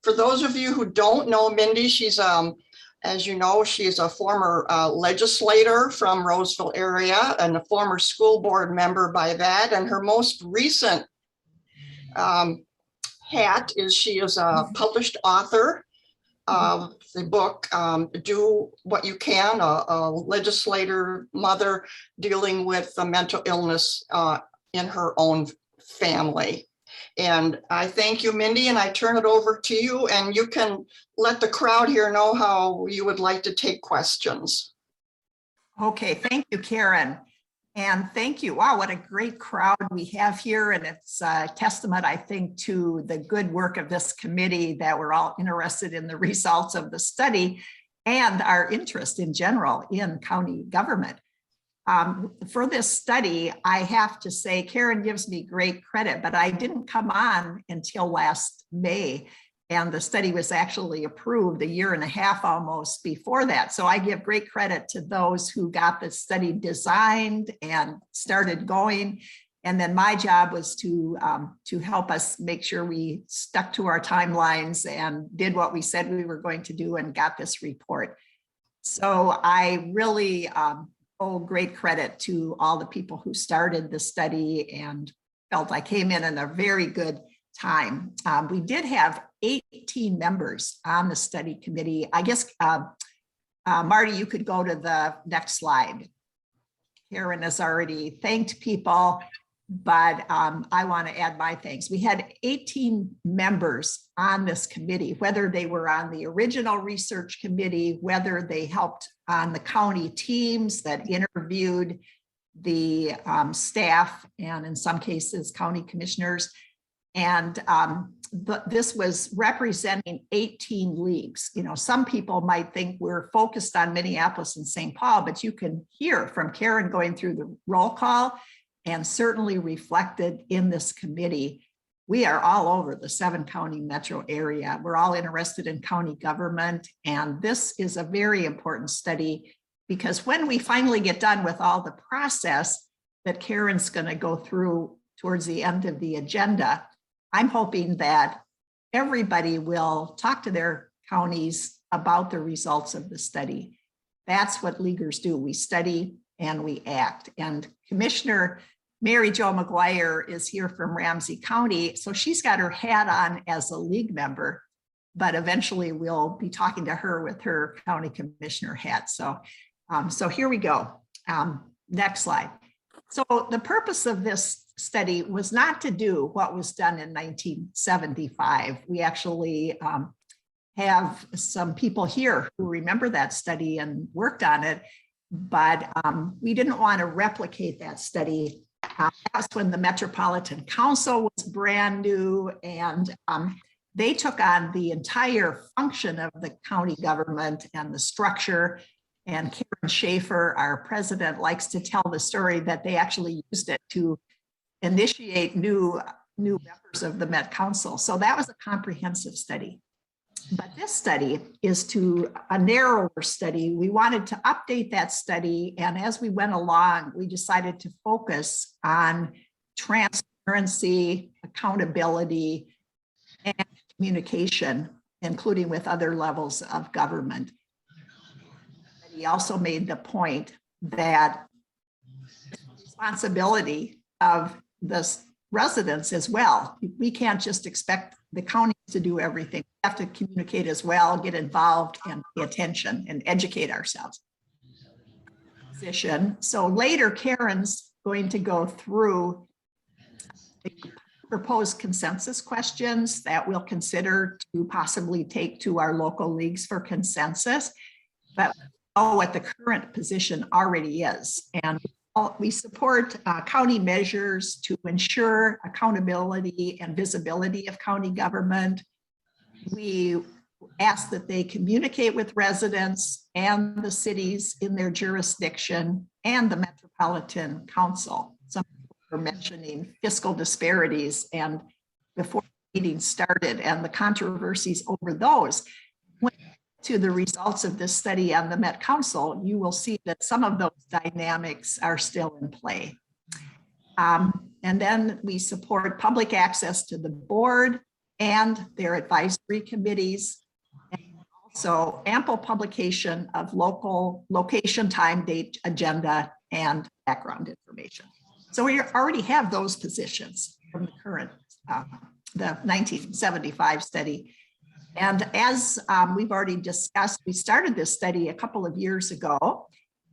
For those of you who don't know Mindy, she's, as you know, she's a former legislator from Roseville area and a former school board member by that. And her most recent hat is she is a published author of the book, Do What You Can, a legislator mother dealing with the mental illness in her own family. And I thank you, Mindy, and I turn it over to you, and you can let the crowd here know how you would like to take questions. Okay, thank you, Karen. And thank you. Wow, what a great crowd we have here. And it's a testament, I think, to the good work of this committee that we're all interested in the results of the study and our interest in general in county government. For this study, I have to say, Karen gives me great credit, but I didn't come on until last May. And the study was actually approved a year and a half almost before that. So I give great credit to those who got the study designed and started going. And then my job was to help us make sure we stuck to our timelines and did what we said we were going to do and got this report. So I really owe great credit to all the people who started the study and felt I came in a very good time. We did have 18 members on the study committee. I guess, Marty, you could go to the next slide. Karen has already thanked people, but I want to add my thanks. We had 18 members on this committee, whether they were on the original research committee, whether they helped on the county teams that interviewed the staff, and in some cases, county commissioners. And this was representing 18 leagues. You know, some people might think we're focused on Minneapolis and St. Paul, but you can hear from Karen going through the roll call and certainly reflected in this committee. We are all over the 7-county metro area. We're all interested in county government. And this is a very important study because when we finally get done with all the process that Karen's going to go through towards the end of the agenda, I'm hoping that everybody will talk to their counties about the results of the study. That's what leaguers do. We study and we act. And Commissioner Mary Jo McGuire is here from Ramsey County. So she's got her hat on as a league member, but eventually we'll be talking to her with her county commissioner hat. So, so here we go. Next slide. So the purpose of this study was not to do what was done in 1975. We actually have some people here who remember that study and worked on it, but we didn't want to replicate that study. That's when the Metropolitan Council was brand new, and they took on the entire function of the county government and the structure. And Karen Schaefer, our president, likes to tell the story that they actually used it to initiate new members of the Met Council. So that was a comprehensive study. But this study is a narrower study. We wanted to update that study. And as we went along, we decided to focus on transparency, accountability, and communication, including with other levels of government. He also made the point that responsibility of the residents as well. We can't just expect the counties to do everything. We have to communicate as well, get involved and pay attention and educate ourselves. So later, Karen's going to go through the proposed consensus questions that we'll consider to possibly take to our local leagues for consensus. But what the current position already is. And we support county measures to ensure accountability and visibility of county government. We ask that they communicate with residents and the cities in their jurisdiction and the Metropolitan Council. Some people were mentioning fiscal disparities and before the meeting started and the controversies over those. To the results of this study on the Met Council, you will see that some of those dynamics are still in play. And then we support public access to the board and their advisory committees. And also ample publication of local location, time, date, agenda, and background information. So we already have those positions from the current, the 1975 study. And as we've already discussed, we started this study a couple of years ago,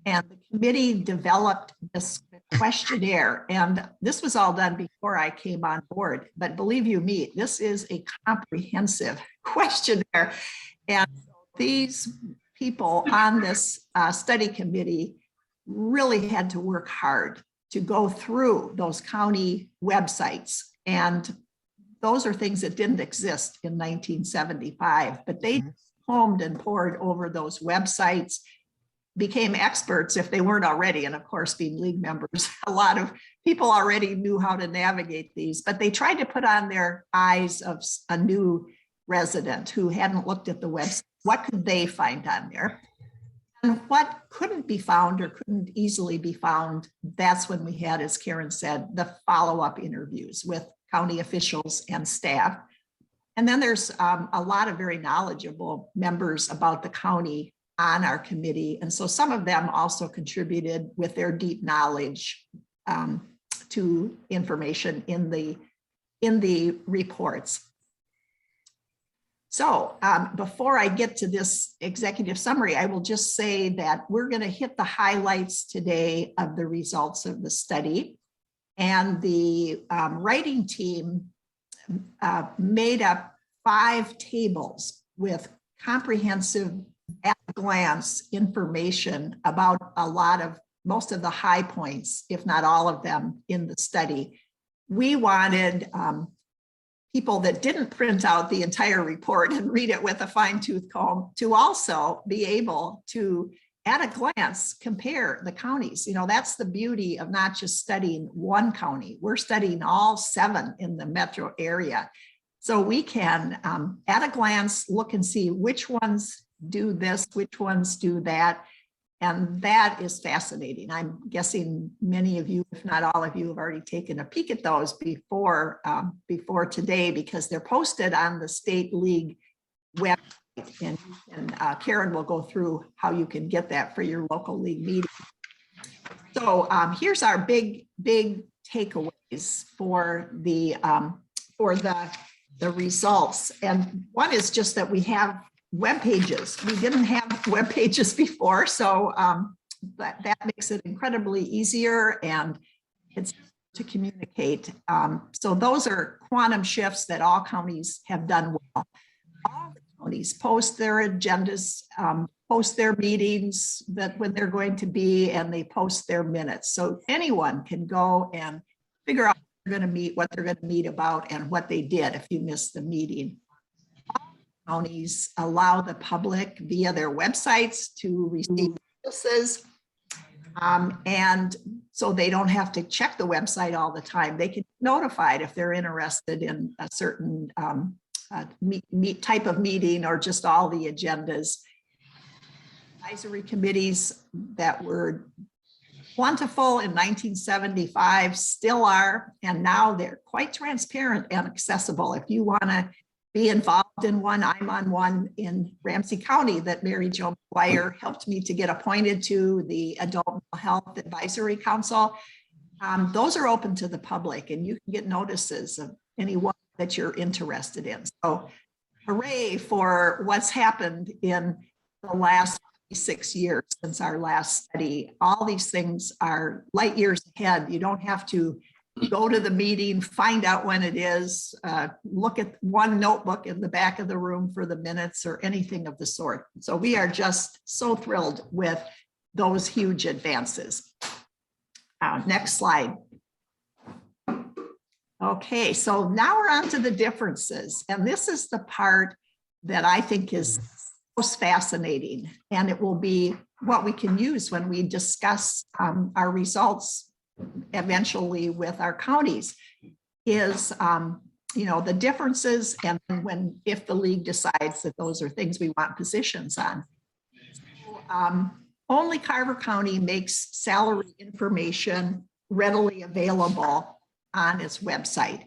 and the committee developed this questionnaire. And this was all done before I came on board. But believe you me, this is a comprehensive questionnaire. And these people on this study committee really had to work hard to go through those county websites. And those are things that didn't exist in 1975, but they combed and pored over those websites, became experts if they weren't already. And of course, being league members, a lot of people already knew how to navigate these, but they tried to put on their eyes of a new resident who hadn't looked at the website. What could they find on there? And what couldn't be found or couldn't easily be found, that's when we had, as Karen said, the follow-up interviews with county officials and staff. And then there's a lot of very knowledgeable members about the county on our committee. And so some of them also contributed with their deep knowledge to information in the reports. So before I get to this executive summary, I will just say that we're going to hit the highlights today of the results of the study. And the writing team made up 5 tables with comprehensive at-a-glance information about most of the high points, if not all of them, in the study. We wanted people that didn't print out the entire report and read it with a fine-tooth comb to also be able to, at a glance, compare the counties. You know, that's the beauty of not just studying one county. We're studying all 7 in the metro area. So we can, at a glance, look and see which ones do this, which ones do that. And that is fascinating. I'm guessing many of you, if not all of you, have already taken a peek at those before today, because they're posted on the State League website. And Karen will go through how you can get that for your local league meeting. So here's our big takeaways for the results. And one is just that we have web pages. We didn't have web pages before, so that makes it incredibly easier, and it's to communicate. So those are quantum shifts that all counties have done well. All the counties post their agendas, post their meetings that when they're going to be, and they post their minutes. So anyone can go and figure out what they're going to meet, what they're going to meet about, and what they did if you missed the meeting. Counties allow the public via their websites to receive notices. And so they don't have to check the website all the time. They can be notified if they're interested in a certain type of meeting or just all the agendas. Advisory committees that were plentiful in 1975 still are, and now they're quite transparent and accessible. If you want to be involved in one, I'm on one in Ramsey County that Mary Jo McGuire helped me to get appointed to, the Adult Mental Health Advisory Council. Those are open to the public, and you can get notices of anyone that you're interested in. So hooray for what's happened in the last 6 years since our last study. All these things are light years ahead. You don't have to go to the meeting, find out when it is, look at one notebook in the back of the room for the minutes or anything of the sort. So we are just so thrilled with those huge advances. Next slide. Okay, so now we're on to the differences. And this is the part that I think is most fascinating. And it will be what we can use when we discuss our results eventually with our counties, is the differences, and if the league decides that those are things we want positions on. So, only Carver County makes salary information readily available on its website.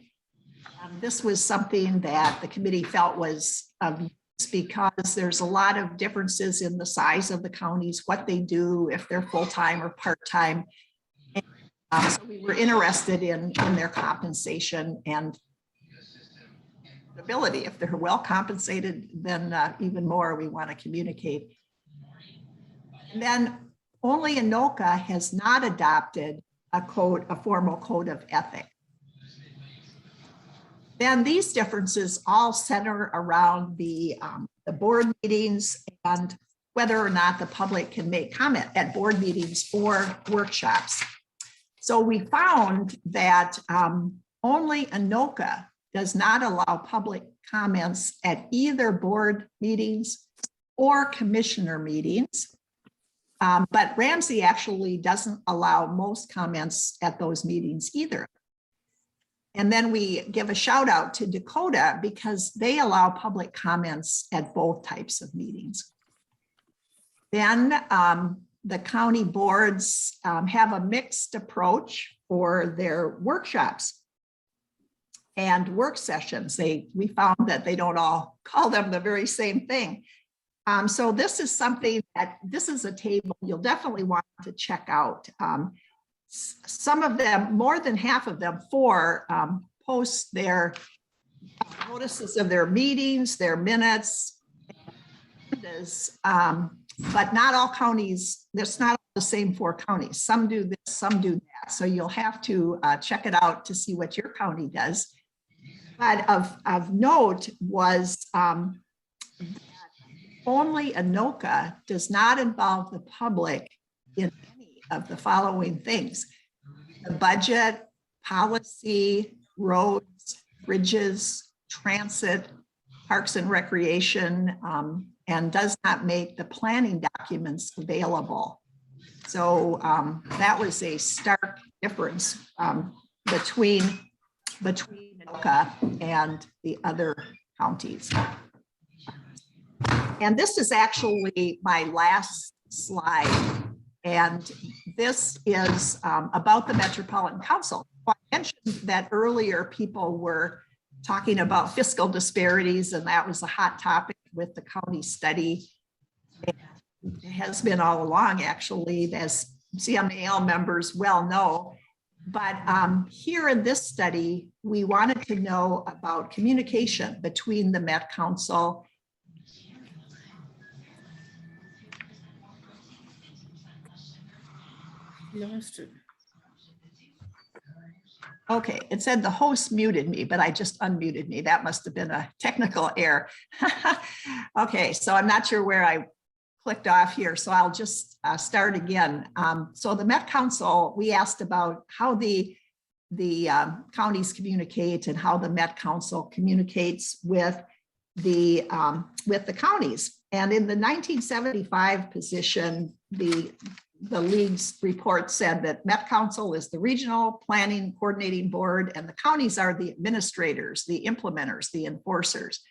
This was something that the committee felt was of use because there's a lot of differences in the size of the counties, what they do, if they're full-time or part-time. So we were interested in their compensation and ability. If they're well compensated, then even more we want to communicate. And then only Anoka has not adopted a formal code of ethics. Then these differences all center around the board meetings and whether or not the public can make comment at board meetings or workshops. So we found that only Anoka does not allow public comments at either board meetings or commissioner meetings. But Ramsey actually doesn't allow most comments at those meetings either. And then we give a shout out to Dakota because they allow public comments at both types of meetings. Then the county boards have a mixed approach for their workshops and work sessions. We found that they don't all call them the very same thing. So this is something this is a table you'll definitely want to check out. Some of them, more than half of them, post their notices of their meetings, their minutes, but not all counties. There's not the same 4 counties. Some do this, some do that. So you'll have to check it out to see what your county does. But of note was only Anoka does not involve the public in any of the following things: the budget, policy, roads, bridges, transit, parks and recreation, and does not make the planning documents available. So that was a stark difference between Anoka and the other counties. And this is actually my last slide. And this is about the Metropolitan Council. I mentioned that earlier people were talking about fiscal disparities, and that was a hot topic with the county study. It has been all along, actually, as CMAL members well know. But here in this study, we wanted to know about communication between the Met Council . Lost it. Okay, it said the host muted me, but I just unmuted me. That must have been a technical error. Okay, so I'm not sure where I clicked off here, so I'll just start again. So the Met Council, we asked about how the counties communicate and how the Met Council communicates with the counties. And in the 1975 position, the league's report said that Met Council is the regional planning coordinating board, and the counties are the administrators, the implementers, the enforcers.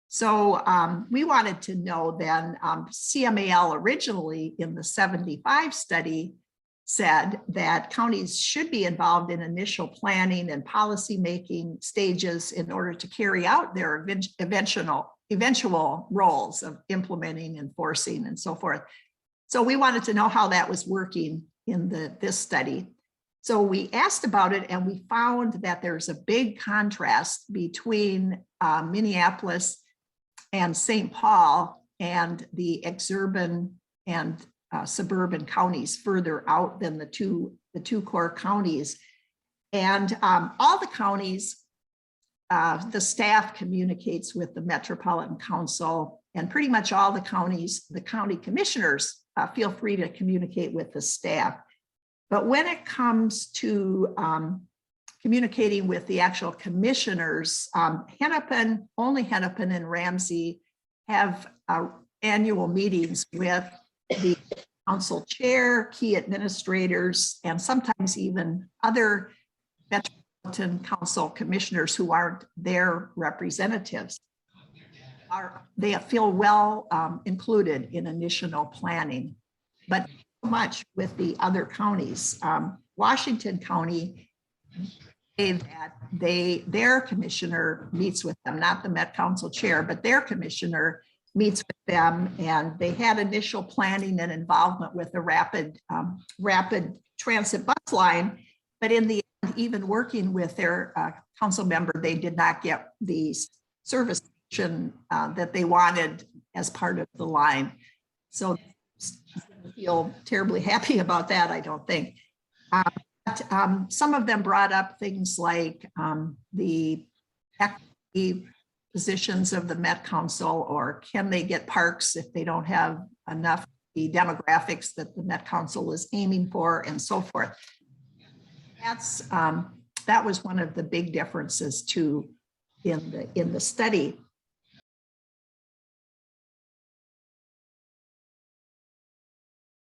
So we wanted to know then, CMAL originally in the 75 study said that counties should be involved in initial planning and policy making stages in order to carry out their eventual roles of implementing, enforcing, and so forth. So we wanted to know how that was working in this study. So we asked about it, and we found that there's a big contrast between Minneapolis and St. Paul and the exurban and suburban counties further out than the two core counties. And all the counties, the staff communicates with the Metropolitan Council, and pretty much all the counties, the county commissioners feel free to communicate with the staff. But when it comes to communicating with the actual commissioners, Hennepin, only Hennepin and Ramsey have annual meetings with the council chair, key administrators, and sometimes even other Metropolitan Council commissioners who aren't their representatives. They feel well included in initial planning, but not much with the other counties. Washington County, say that their commissioner meets with them, not the Met Council chair, but their commissioner meets with them, and they had initial planning and involvement with the rapid transit bus line. But in the end, even working with their council member, they did not get the service station that they wanted as part of the line. So I feel terribly happy about that, I don't think. Some of them brought up things like the equity positions of the Met Council, or can they get parks if they don't have enough the demographics that the Met Council is aiming for, and so forth. That was one of the big differences too in the study.